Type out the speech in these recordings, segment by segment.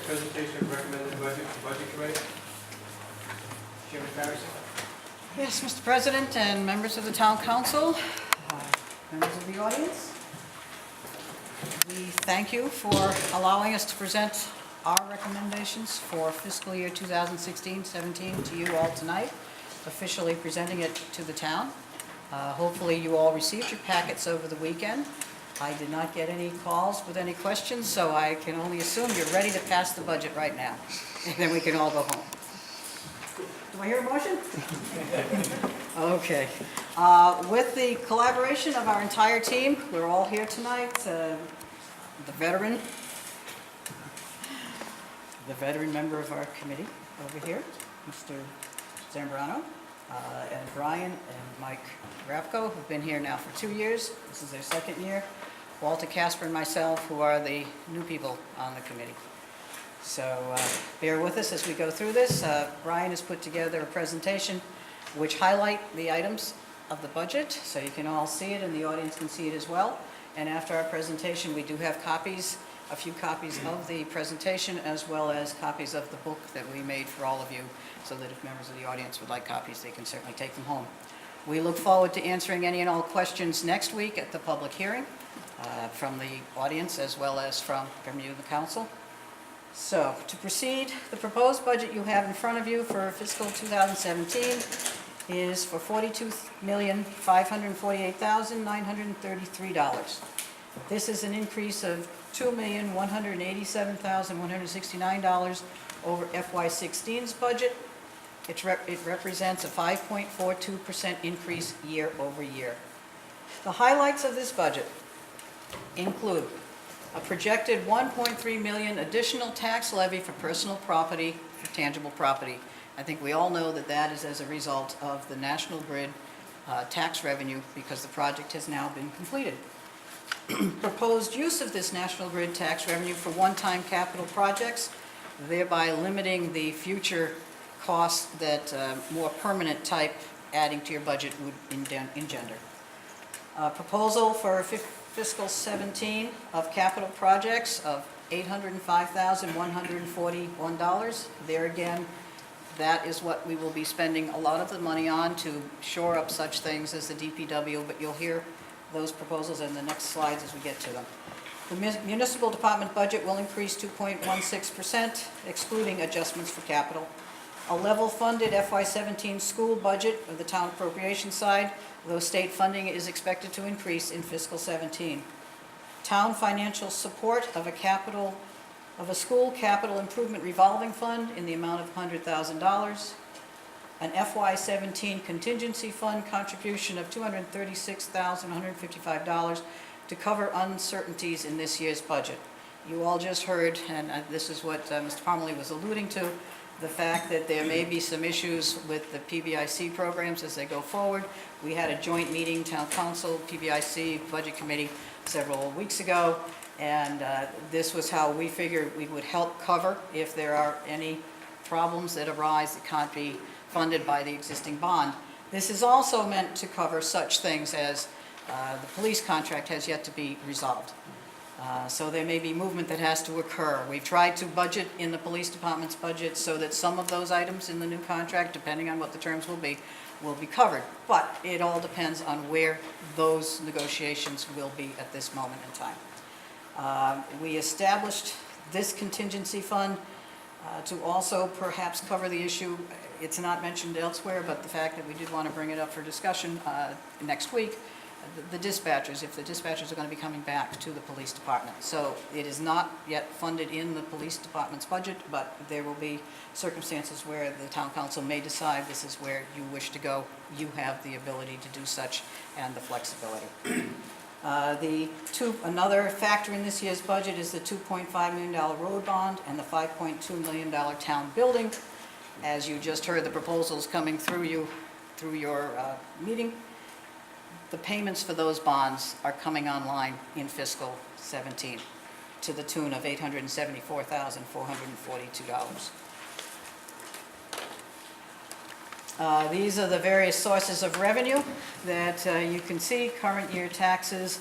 presentation of recommended budget committee. Chairman Patterson. Yes, Mr. President and members of the Town Council, members of the audience, we thank you for allowing us to present our recommendations for fiscal year 2016-17 to you all tonight, officially presenting it to the town. Hopefully you all received your packets over the weekend. I did not get any calls with any questions, so I can only assume you're ready to pass the budget right now, and then we can all go home. Do I hear a motion? Okay. With the collaboration of our entire team, we're all here tonight. The veteran member of our committee over here, Mr. Zambrano, and Brian and Mike Rapko, who've been here now for 2 years. This is their second year. Walter Casper and myself, who are the new people on the committee. So bear with us as we go through this. Brian has put together a presentation which highlight the items of the budget, so you can all see it and the audience can see it as well. And after our presentation, we do have copies, a few copies of the presentation, as well as copies of the book that we made for all of you, so that if members of the audience would like copies, they can certainly take them home. We look forward to answering any and all questions next week at the public hearing from the audience as well as from you, the council. So, to proceed, the proposed budget you have in front of you for fiscal 2017 is for $42,548,933. This is an increase of $2,187,169 over FY16's budget. It represents a 5.42% increase year over year. The highlights of this budget include a projected $1.3 million additional tax levy for personal property, for tangible property. I think we all know that that is as a result of the National Grid tax revenue, because the project has now been completed. Proposed use of this National Grid tax revenue for one-time capital projects, thereby limiting the future costs that more permanent type adding to your budget would engender. Proposal for fiscal 17 of capital projects of $805,141. There again, that is what we will be spending a lot of the money on to shore up such things as the DPW, but you'll hear those proposals in the next slides as we get to them. The municipal department budget will increase 2.16%, excluding adjustments for capital. A level-funded FY17 school budget of the town appropriation side, though state funding is expected to increase in fiscal 17. Town financial support of a school capital improvement revolving fund in the amount of $100,000. An FY17 contingency fund contribution of $236,155 to cover uncertainties in this year's budget. You all just heard, and this is what Mr. Parmalee was alluding to, the fact that there may be some issues with the PBIC programs as they go forward. We had a joint meeting, Town Council, PBIC, Budget Committee, several weeks ago, and this was how we figured we would help cover if there are any problems that arise that can't be funded by the existing bond. This is also meant to cover such things as the police contract has yet to be resolved. So there may be movement that has to occur. We've tried to budget in the police department's budget so that some of those items in the new contract, depending on what the terms will be covered. But it all depends on where those negotiations will be at this moment in time. We established this contingency fund to also perhaps cover the issue. It's not mentioned elsewhere, but the fact that we did want to bring it up for discussion next week, the dispatchers, if the dispatchers are going to be coming back to the police department. So it is not yet funded in the police department's budget, but there will be circumstances where the town council may decide this is where you wish to go. You have the ability to do such and the flexibility. Another factor in this year's budget is the $2.5 million road bond and the $5.2 million town building. As you just heard the proposals coming through your meeting, the payments for those bonds are coming online in fiscal 17 to the tune of $874,442. These are the various sources of revenue that you can see. Current year taxes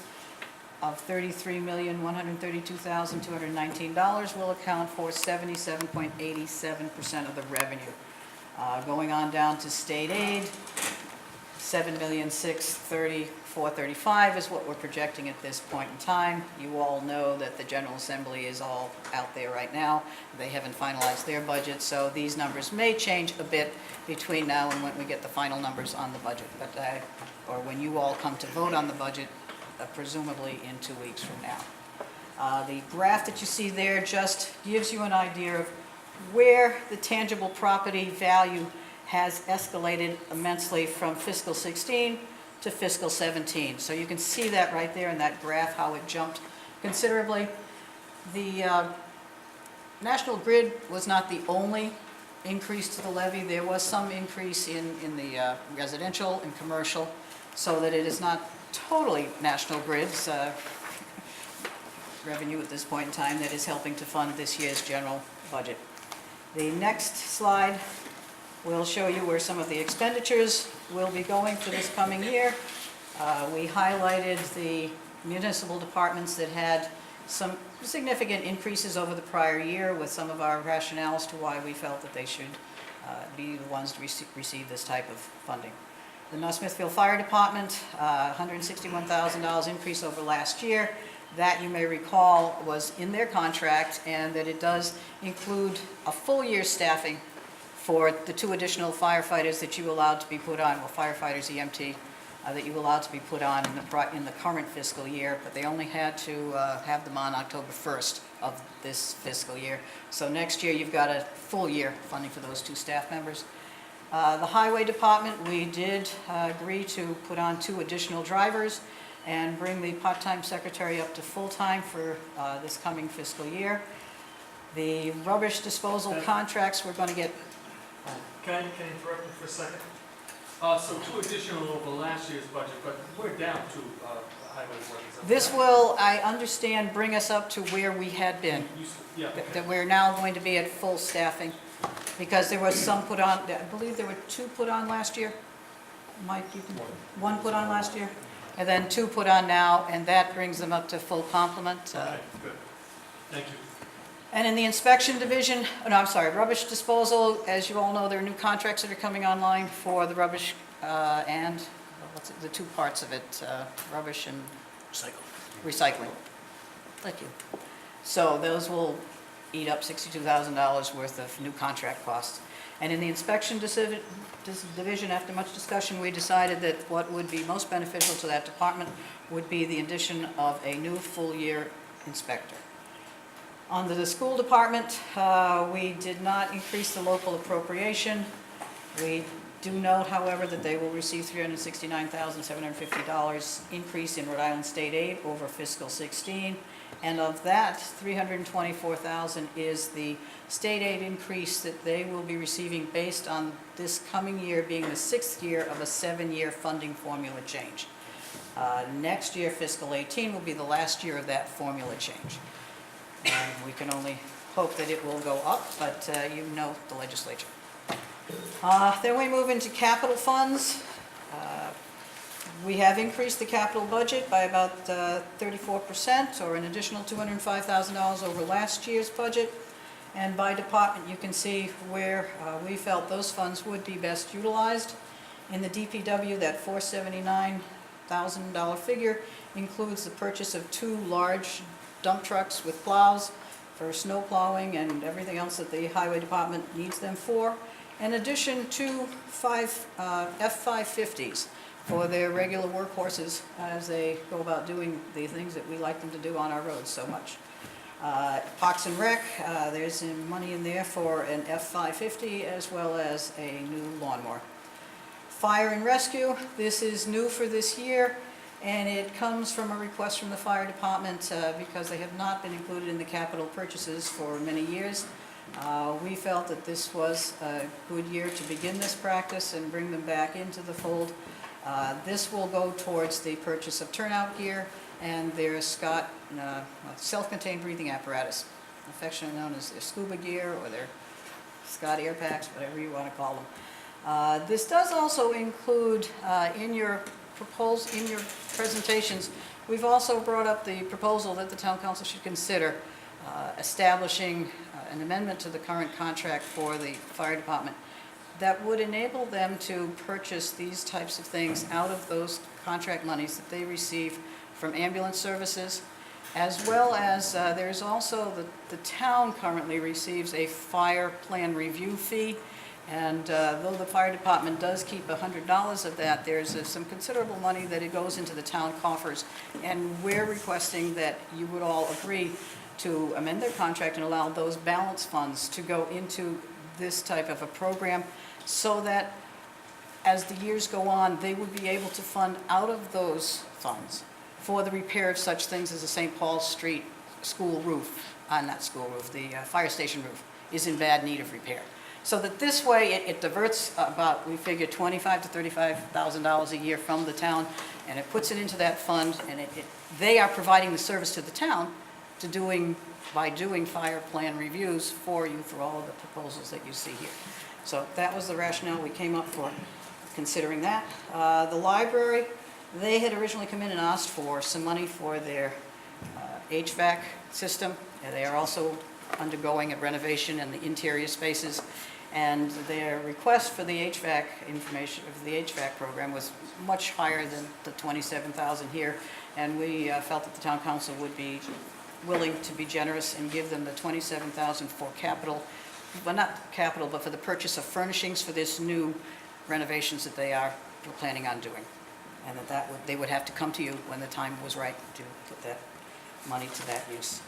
of $33,132,219 will account for 77.87% of the revenue. Going on down to state aid, $7,630,435 is what we're projecting at this point in time. You all know that the General Assembly is all out there right now. They haven't finalized their budget, so these numbers may change a bit between now and when we get the final numbers on the budget, but or when you all come to vote on the budget, presumably in 2 weeks from now. The graph that you see there just gives you an idea of where the tangible property value has escalated immensely from fiscal 16 to fiscal 17. So you can see that right there in that graph, how it jumped considerably. The National Grid was not the only increase to the levy. There was some increase in the residential and commercial, so that it is not totally National Grid's revenue at this point in time that is helping to fund this year's general budget. The next slide will show you where some of the expenditures will be going for this coming year. We highlighted the municipal departments that had some significant increases over the prior year with some of our rationales to why we felt that they should be the ones to receive this type of funding. The North Smithfield Fire Department, $161,000 increase over last year. That, you may recall, was in their contract, and that it does include a full year staffing for the 2 additional firefighters that you allowed to be put on, well, firefighters, EMT, that you allowed to be put on in the current fiscal year, but they only had to have them on October 1st of this fiscal year. So next year, you've got a full year funding for those 2 staff members. The Highway Department, we did agree to put on 2 additional drivers and bring the part-time secretary up to full-time for this coming fiscal year. The rubbish disposal contracts, we're going to get... Can I interrupt you for a second? So 2 additional over last year's budget, but we're down to highway workers. This will, I understand, bring us up to where we had been. Yeah, okay. That we're now going to be at full staffing, because there was some put on, I believe there were 2 put on last year. Mike, you can, 1 put on last year, and then 2 put on now, and that brings them up to full complement. Okay, good. Thank you. And in the inspection division, rubbish disposal, as you all know, there are new contracts that are coming online for the rubbish and the 2 parts of it, rubbish and recycling. Thank you. So those will eat up $62,000 worth of new contract costs. And in the inspection division, after much discussion, we decided that what would be most beneficial to that department would be the addition of a new full-year inspector. Under the school department, we did not increase the local appropriation. We do note, however, that they will receive $369,750 increase in Rhode Island state aid over fiscal 16. And of that, $324,000 is the state aid increase that they will be receiving based on this coming year being the 6th year of a 7-year funding formula change. Next year, fiscal 18, will be the last year of that formula change. We can only hope that it will go up, but you know the legislature. Then we move into capital funds. We have increased the capital budget by about 34%, or an additional $205,000 over last year's budget. And by department, you can see where we felt those funds would be best utilized. In the DPW, that $479,000 figure includes the purchase of 2 large dump trucks with plows for snow plowing and everything else that the highway department needs them for. In addition to 5 F-550s for their regular workhorses as they go about doing the things that we like them to do on our roads so much. Parks and Rec, there's some money in there for an F-550 as well as a new lawnmower. Fire and Rescue, this is new for this year, and it comes from a request from the fire department because they have not been included in the capital purchases for many years. We felt that this was a good year to begin this practice and bring them back into the fold. This will go towards the purchase of turnout gear and their Scott self-contained breathing apparatus, affectionately known as their scuba gear or their Scott air packs, whatever you want to call them. This does also include in your presentations, We've also brought up the proposal that the town council should consider establishing an amendment to the current contract for the fire department that would enable them to purchase these types of things out of those contract monies that they receive from ambulance services, as well as there's also the town currently receives a fire plan review fee. And though the fire department does keep $100 of that, there's some considerable money that it goes into the town coffers. And we're requesting that you would all agree to amend their contract and allow those balance funds to go into this type of a program, so that as the years go on, they would be able to fund out of those funds for the repair of such things as the St. Paul Street school roof, not school roof, the fire station roof is in bad need of repair. So that this way, it diverts about, we figure, $25,000 to $35,000 a year from the town, and it puts it into that fund, and they are providing the service to the town by doing fire plan reviews for you through all of the proposals that you see here. So that was the rationale we came up for considering that. The library, they had originally come in and asked for some money for their HVAC system, and they are also undergoing a renovation in the interior spaces. And their request for the HVAC information, of the HVAC program, was much higher than the $27,000 here. And we felt that the town council would be willing to be generous and give them the $27,000 for capital, well, not capital, but for the purchase of furnishings for this new renovations that they are planning on doing. And they would have to come to you when the time was right to put that money to that use.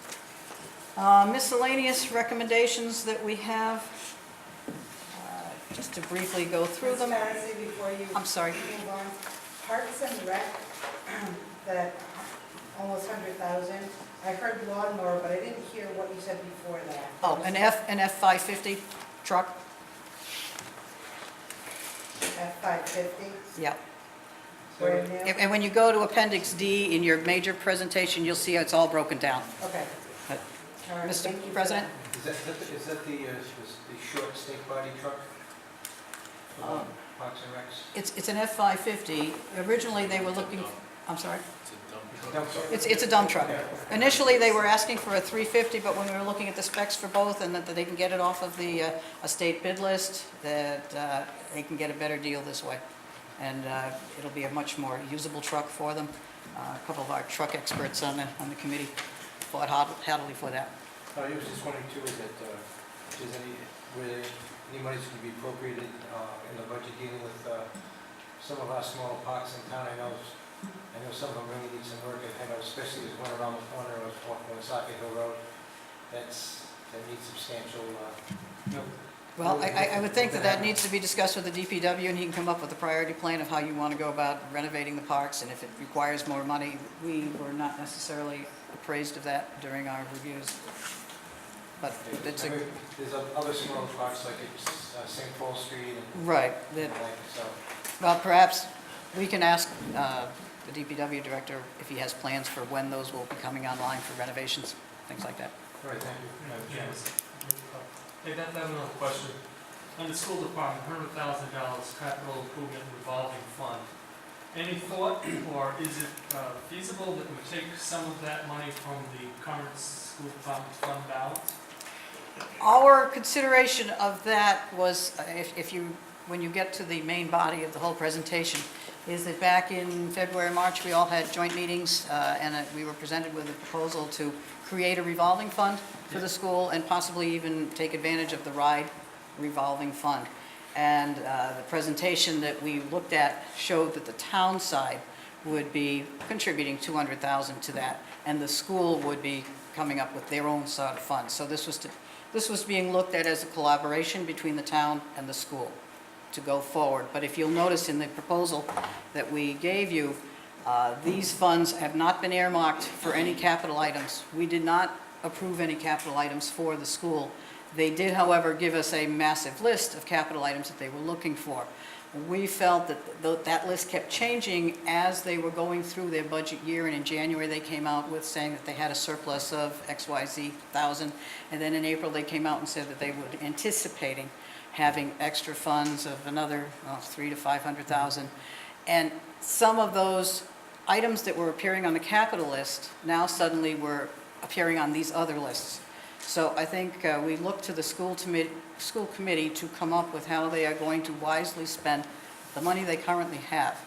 Miscellaneous recommendations that we have, just to briefly go through them. Transparency before you I'm sorry. move on. Parks and Rec, that almost 100,000. I heard lawnmower, but I didn't hear what you said before that. Oh, an F-550 truck? F-550, Yeah. brand new? And when you go to Appendix D in your major presentation, you'll see it's all broken down. Okay. But, All right, Mr. thank you for President? that. Is that the short stake body truck? Um, Parks and Recs? It's an F-550. Originally, they were looking, I'm sorry? Dump truck. It's a dump truck. Initially, they were asking for a 350, but when we were looking at the specs for both, and that they can get it off of the state bid list, that they can get a better deal this way. And it'll be a much more usable truck for them. A couple of our truck experts on the committee fought heartily for that. I was just wondering too, is that, if there's any money that can be appropriated in the budget dealing with some of our smaller parks in town. I know some of them really need some work. I know especially there's one around the corner of Woonsocket Hill Road that needs substantial, Well, I would think that needs to be discussed with the DPW, and he can come up with a priority plan of how you want to go about renovating the parks, and if it requires more money. We were not necessarily appraised of that during our reviews. But it's there's other smaller parks like St. Paul Street and right. so. Well, perhaps we can ask the DPW director if he has plans for when those will be coming online for renovations, things like that. All right, thank you. Yes. Hey, that's another question. On the school department, $100,000 capital improvement revolving fund. Any thought, or is it feasible that we take some of that money from the current school department fund balance? Our consideration of that was, when you get to the main body of the whole presentation, is that back in February, March, we all had joint meetings, and we were presented with a proposal to create a revolving fund for the school and possibly even take advantage of the RIDE revolving fund. And the presentation that we looked at showed that the town side would be contributing $200,000 to that, and the school would be coming up with their own sort of fund. So this was being looked at as a collaboration between the town and the school to go forward. But if you'll notice in the proposal that we gave you, these funds have not been earmarked for any capital items. We did not approve any capital items for the school. They did, however, give us a massive list of capital items that they were looking for. We felt that that list kept changing as they were going through their budget year, and in January they came out with saying that they had a surplus of XYZ thousand, and then in April they came out and said that they were anticipating having extra funds of another $300,000 to $500,000, and some of those items that were appearing on the capital list now suddenly were appearing on these other lists. So I think we look to the school committee to come up with how they are going to wisely spend the money they currently have.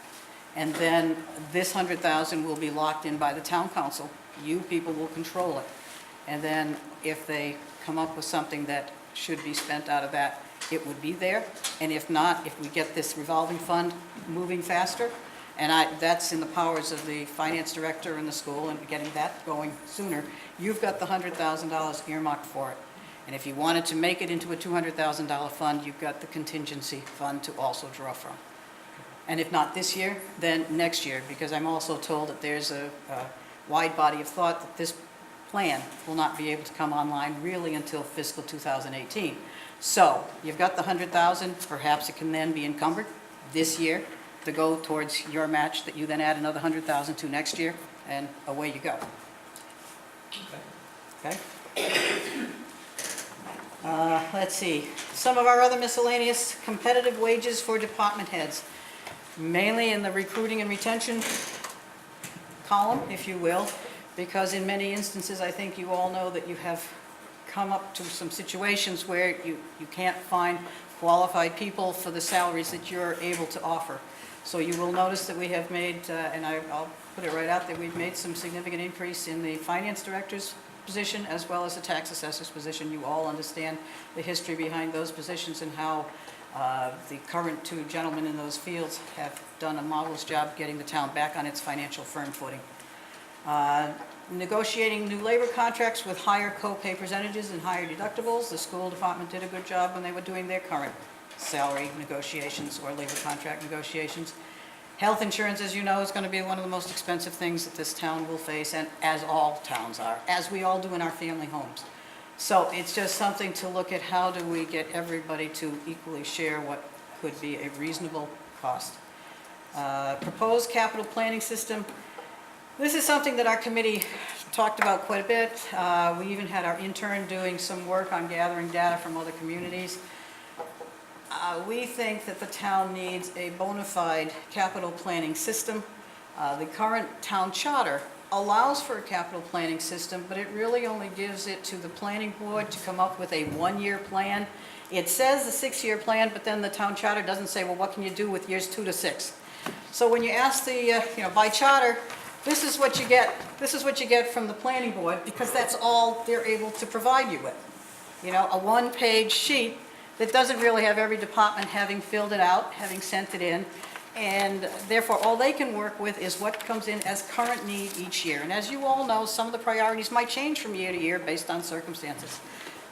And then this 100,000 will be locked in by the town council. You people will control it. And then if they come up with something that should be spent out of that, it would be there. And if not, if we get this revolving fund moving faster, and that's in the powers of the finance director in the school and getting that going sooner, you've got the $100,000 earmarked for it. And if you wanted to make it into a $200,000 fund, you've got the contingency fund to also draw from. And if not this year, then next year, because I'm also told that there's a wide body of thought that this plan will not be able to come online really until fiscal 2018. So you've got the 100,000, perhaps it can then be encumbered this year to go towards your match that you then add another 100,000 to next year, and away you go. Okay? Let's see, some of our other miscellaneous competitive wages for department heads, mainly in the recruiting and retention column, if you will, because in many instances, I think you all know that you have come up to some situations where you can't find qualified people for the salaries that you're able to offer. So you will notice that we have made, and I'll put it right out there, we've made some significant increase in the finance director's position as well as the tax assessor's position. You all understand the history behind those positions and how the current two gentlemen in those fields have done a marvelous job getting the town back on its financial firm footing. Negotiating new labor contracts with higher co-pay percentages and higher deductibles. The school department did a good job when they were doing their current salary negotiations or labor contract negotiations. Health insurance, as you know, is going to be one of the most expensive things that this town will face, and as all towns are, as we all do in our family homes. So it's just something to look at, how do we get everybody to equally share what could be a reasonable cost. Proposed capital planning system. This is something that our committee talked about quite a bit. We even had our intern doing some work on gathering data from other communities. We think that the town needs a bona fide capital planning system. The current town charter allows for a capital planning system, but it really only gives it to the planning board to come up with a one-year plan. It says a 6-year plan, but then the town charter doesn't say, well, what can you do with years 2 to 6? So when you ask the, by charter, this is what you get. This is what you get from the planning board, because that's all they're able to provide you with. A one-page sheet that doesn't really have every department having filled it out, having sent it in, and therefore all they can work with is what comes in as current need each year. And as you all know, some of the priorities might change from year to year based on circumstances.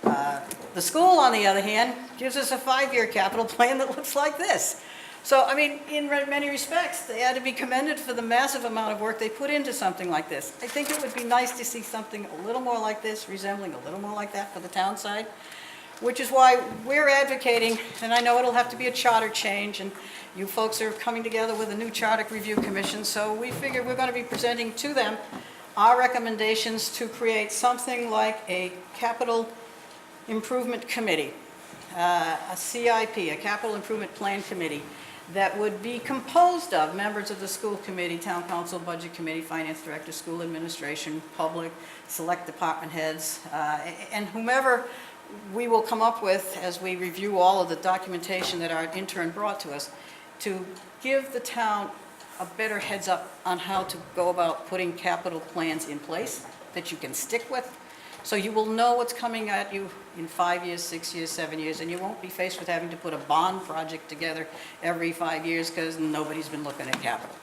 The school, on the other hand, gives us a 5-year capital plan that looks like this. So, I mean, in many respects, they had to be commended for the massive amount of work they put into something like this. I think it would be nice to see something a little more like this, resembling a little more like that for the town side, which is why we're advocating, and I know it'll have to be a charter change, and you folks are coming together with a new charter review commission, so we figure we're going to be presenting to them our recommendations to create something like a capital improvement committee, a CIP, a capital improvement plan committee, that would be composed of members of the school committee, town council, budget committee, finance director, school administration, public, select department heads, and whomever we will come up with as we review all of the documentation that our intern brought to us, to give the town a better heads up on how to go about putting capital plans in place that you can stick with. So you will know what's coming at you in 5 years, 6 years, 7 years, and you won't be faced with having to put a bond project together every 5 years because nobody's been looking at capital.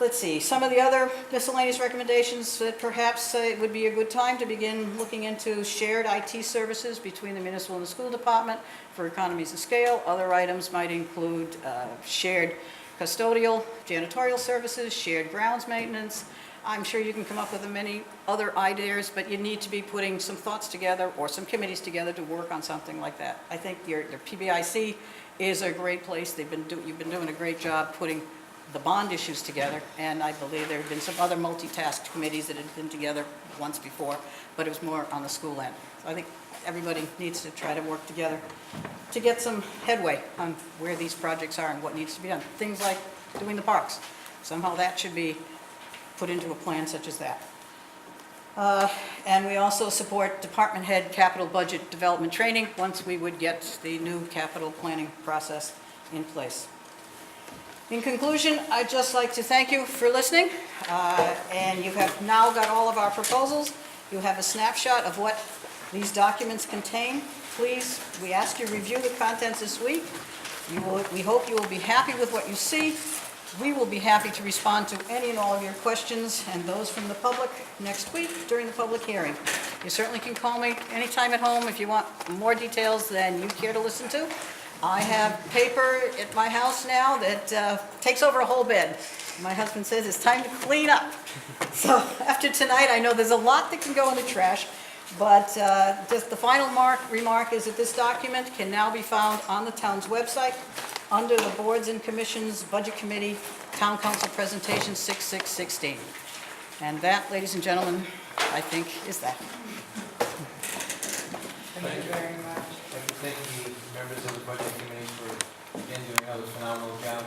Let's see, some of the other miscellaneous recommendations that perhaps it would be a good time to begin looking into shared IT services between the municipal and the school department for economies of scale. Other items might include shared custodial, janitorial services, shared grounds maintenance. I'm sure you can come up with many other ideas, but you need to be putting some thoughts together or some committees together to work on something like that. I think your PBIC is a great place. You've been doing a great job putting the bond issues together, and I believe there have been some other multitask committees that had been together once before, but it was more on the school end. So I think everybody needs to try to work together to get some headway on where these projects are and what needs to be done. Things like doing the parks. Somehow that should be put into a plan such as that. And we also support department head capital budget development training once we would get the new capital planning process in place. In conclusion, I'd just like to thank you for listening, and you have now got all of our proposals. You have a snapshot of what these documents contain. Please, we ask you to review the contents this week. We hope you will be happy with what you see. We will be happy to respond to any and all of your questions and those from the public next week during the public hearing. You certainly can call me anytime at home if you want more details than you care to listen to. I have paper at my house now that takes over a whole bed. My husband says it's time to clean up. So after tonight, I know there's a lot that can go in the trash, but just the final remark is that this document can now be found on the town's website under the Boards and Commissions Budget Committee Town Council Presentation 6616. And that, ladies and gentlemen, I think is that. Thank you very much. I'd like to thank the members of the budget committee for, again, doing another phenomenal job.